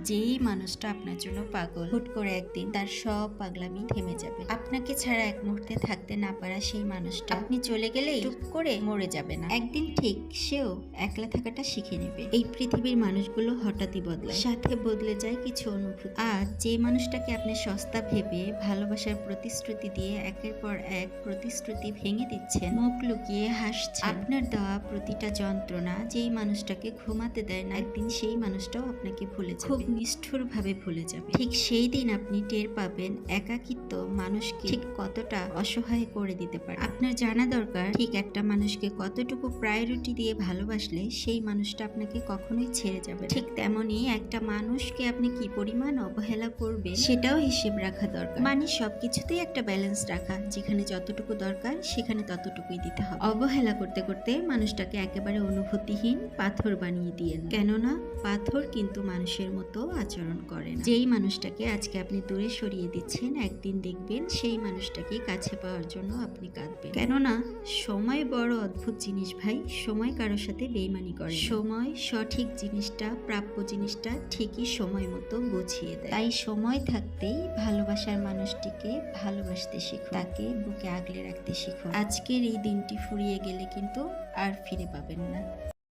যেই মানুষটা আপনার জন্য পাগল, হুট করে একদিন তার সব পাগলামি থেমে যাবে। আপনাকে ছাড়া এক মুহূর্তে থাকতে না পারা সেই মানুষটা আপনি চলে গেলেই টুপ করে মরে যাবে না, একদিন ঠিক সেও একলা থাকাটা শিখে নেবে। এই পৃথিবীর মানুষগুলো হঠাৎই বদলায়, সাথে বদলে যায় কিছু অনুভূতি। আর যে মানুষটাকে আপনি সস্তা ভেবে ভালোবাসার প্রতিশ্রুতি দিয়ে একের পর এক প্রতিশ্রুতি ভেঙে দিচ্ছেন, মুখ লুকিয়ে হাসছেন, আপনার দেওয়া প্রতিটা যন্ত্রণা যেই মানুষটাকে ঘুমাতে দেয় না, একদিন সেই মানুষটাও আপনাকে ভুলে যাবে, খুব নিষ্ঠুর ভাবে ভুলে যাবে। ঠিক সেই দিন আপনি টের পাবেন একাকিত্ব মানুষকে ঠিক কতটা অসহায় করে দিতে পারে। আপনার জানা দরকার ঠিক একটা মানুষকে কতটুকু প্রায়োরিটি দিয়ে ভালোবাসলে সেই মানুষটা আপনাকে কখনোই ছেড়ে যাবে। ঠিক তেমনই একটা মানুষকে আপনি কি পরিমাণ অবহেলা করবে সেটাও হিসেব রাখা দরকার। মানে সবকিছুতেই একটা ব্যালেন্স রাখা, যেখানে যতটুকু দরকার সেখানে ততটুকুই দিতে হবে। অবহেলা করতে করতে মানুষটাকে একেবারে অনুভূতিহীন পাথর বানিয়ে দিয়েন, কেননা পাথর কিন্তু মানুষের মতো আচরণ করে না। যেই মানুষটাকে আজকে আপনি দূরে সরিয়ে দিচ্ছেন, একদিন দেখবেন সেই মানুষটাকে কাছে পাওয়ার জন্য আপনি কাঁদবেন। কেননা সময় বড় অদ্ভুত জিনিস ভাই, সময় কারোর সাথে বেইমানি করে। সময় সঠিক জিনিসটা, প্রাপ্য জিনিসটা ঠিকই সময় মতো বুঝিয়ে দেয়। তাই সময় থাকতেই ভালোবাসার মানুষটিকে ভালোবাসতে শিখো, তাকে বুকে আগলে রাখতে শিখো। আজকের এই দিনটি ফুরিয়ে গেলে কিন্তু আর ফিরে পাবেন না।